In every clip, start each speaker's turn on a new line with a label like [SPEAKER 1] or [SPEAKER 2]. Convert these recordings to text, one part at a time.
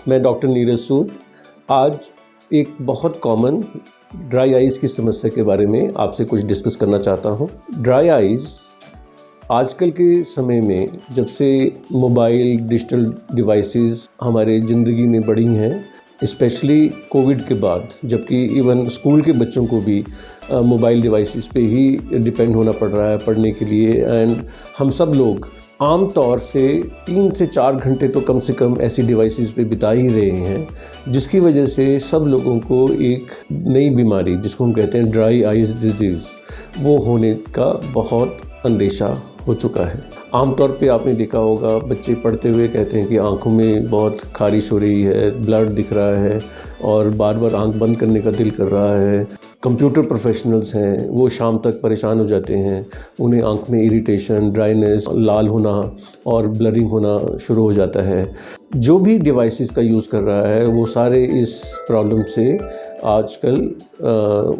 [SPEAKER 1] मैं डॉक्टर नीरज सूद आज एक बहुत कॉमन ड्राई आइज़ की समस्या के बारे में आपसे कुछ डिस्कस करना चाहता हूँ। ड्राई आइज़ आजकल के समय में जब से मोबाइल डिजिटल डिवाइसेस हमारे ज़िंदगी में बढ़ी हैं, स्पेशली कोविड के बाद, जबकि इवन स्कूल के बच्चों को भी मोबाइल डिवाइसेस पे ही डिपेंड होना पड़ रहा है पढ़ने के लिए। एंड हम सब लोग आम तौर से 3 से 4 घंटे तो कम से कम ऐसी डिवाइसेस पे बिता ही रहे हैं, जिसकी वजह से सब लोगों को एक नई बीमारी जिसको हम कहते हैं ड्राई आइज़ डिजीज़, वो होने का बहुत अंदेशा हो चुका है। आमतौर पे आपने देखा होगा बच्चे पढ़ते हुए कहते हैं कि आंखों में बहुत खारिश हो रही है, ब्लड दिख रहा है और बार बार आंख बंद करने का दिल कर रहा है। कंप्यूटर प्रोफेशनल्स हैं, वो शाम तक परेशान हो जाते हैं, उन्हें आंख में इरिटेशन, ड्राइनेस, लाल होना और ब्लरिंग होना शुरू हो जाता है। जो भी डिवाइसेस का यूज़ कर रहा है वो सारे इस प्रॉब्लम से आजकल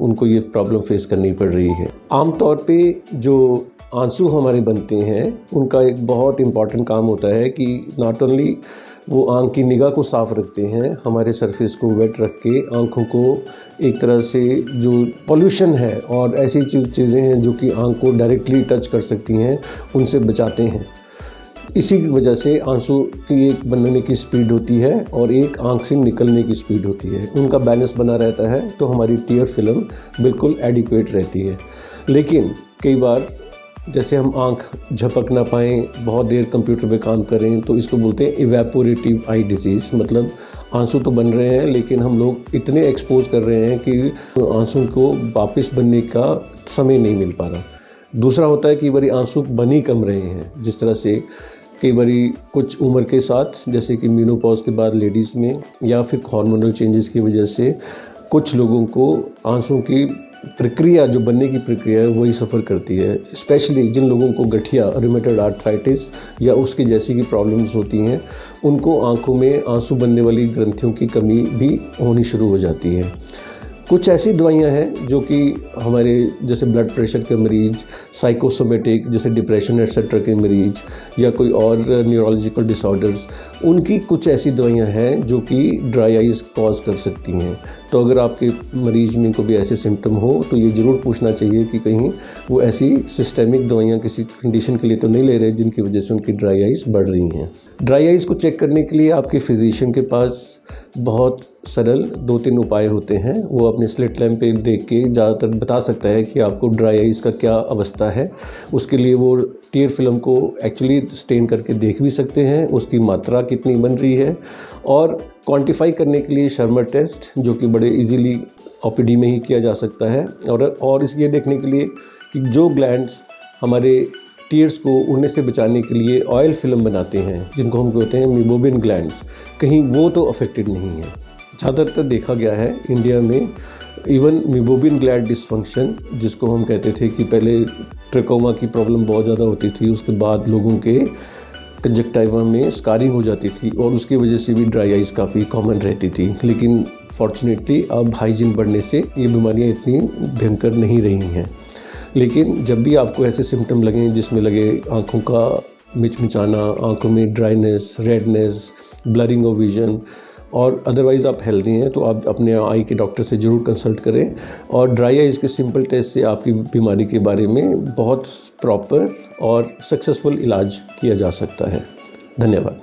[SPEAKER 1] उनको ये प्रॉब्लम फेस करनी पड़ रही है। आमतौर पे जो आंसू हमारे बनते हैं उनका एक बहुत इम्पॉर्टेंट काम होता है कि नॉट ओनली वो आँख की निगाह को साफ़ रखते हैं, हमारे सरफेस को वेट रख के आँखों को एक तरह से जो पोल्यूशन है और ऐसी चीज़ें हैं जो कि आँख को डायरेक्टली टच कर सकती हैं, उनसे बचाते हैं। इसी की वजह से आंसू की एक बनने की स्पीड होती है और एक आँख से निकलने की स्पीड होती है, उनका बैलेंस बना रहता है, तो हमारी टीयर फिल्म बिल्कुल एडिक्वेट रहती है। लेकिन कई बार जैसे हम आँख झपक ना पाएँ, बहुत देर कंप्यूटर पे काम करें, तो इसको बोलते हैं इवेपोरेटिव आई डिजीज़। मतलब आंसू तो बन रहे हैं लेकिन हम लोग इतने एक्सपोज कर रहे हैं कि आंसू को वापस बनने का समय नहीं मिल पा रहा। दूसरा होता है कि बारी आंसू बन ही कम रहे हैं, जिस तरह से कई बारी कुछ उम्र के साथ, जैसे कि मेनोपॉज के बाद लेडीज़ में, या फिर हार्मोनल चेंजेस की वजह से कुछ लोगों को आंसू की प्रक्रिया, जो बनने की प्रक्रिया है, वही सफ़र करती है। स्पेशली जिन लोगों को गठिया, रूमेटॉइड आर्थराइटिस या उसके जैसी की प्रॉब्लम्स होती हैं, उनको आंखों में आंसू बनने वाली ग्रंथियों की कमी भी होनी शुरू हो जाती है। कुछ ऐसी दवाइयाँ हैं जो कि हमारे जैसे ब्लड प्रेशर के मरीज़, साइकोसोमेटिक जैसे डिप्रेशन एटसेट्रा के मरीज़, या कोई और न्यूरोलॉजिकल डिसऑर्डर्स, उनकी कुछ ऐसी दवाइयाँ हैं जो कि ड्राई आइज़ कॉज कर सकती हैं। तो अगर आपके मरीज़ में को भी ऐसे सिम्टम हो तो ये ज़रूर पूछना चाहिए कि कहीं वो ऐसी सिस्टेमिक दवाइयाँ किसी कंडीशन के लिए तो नहीं ले रहे जिनकी वजह से उनकी ड्राई आइज़ बढ़ रही हैं। ड्राई आइज़ को चेक करने के लिए आपके फिजिशियन के पास बहुत सरल 2-3 उपाय होते हैं। वो अपने स्लिट लैम्प पे देख के ज़्यादातर बता सकता है कि आपको ड्राई आइज़ का क्या अवस्था है। उसके लिए वो टीयर फिल्म को एक्चुअली स्टेन करके देख भी सकते हैं, उसकी मात्रा कितनी बन रही है, और क्वांटिफाई करने के लिए शर्मर टेस्ट, जो कि बड़े इजीली ओपीडी में ही किया जा सकता है, और इस ये देखने के लिए कि जो ग्लैंड्स हमारे टीयर्स को उड़ने से बचाने के लिए ऑयल फिल्म बनाते हैं, जिनको हम कहते हैं मीबोबिन ग्लैंड्स, कहीं वो तो अफेक्टेड नहीं है। ज़्यादातर देखा गया है इंडिया में इवन मीबोबिन ग्लैंड डिसफंक्शन, जिसको हम कहते थे कि पहले ट्रेकोमा की प्रॉब्लम बहुत ज़्यादा होती थी, उसके बाद लोगों के कंजक्टाइवा में स्कारिंग हो जाती थी और उसकी वजह से भी ड्राई आइज़ काफ़ी कॉमन रहती थी। लेकिन फॉर्चुनेटली अब हाइजीन बढ़ने से ये बीमारियाँ इतनी भयंकर नहीं रही हैं। लेकिन जब भी आपको ऐसे सिम्टम लगें जिसमें लगे आँखों का मिचमिचाना, आँखों में dryness, redness, blurring of vision, और अदरवाइज़ आप हेल्दी हैं, तो आप अपने आई के डॉक्टर से ज़रूर कंसल्ट करें। और ड्राई आइज़ के सिंपल टेस्ट से आपकी बीमारी के बारे में बहुत प्रॉपर और सक्सेसफुल इलाज किया जा सकता है। धन्यवाद।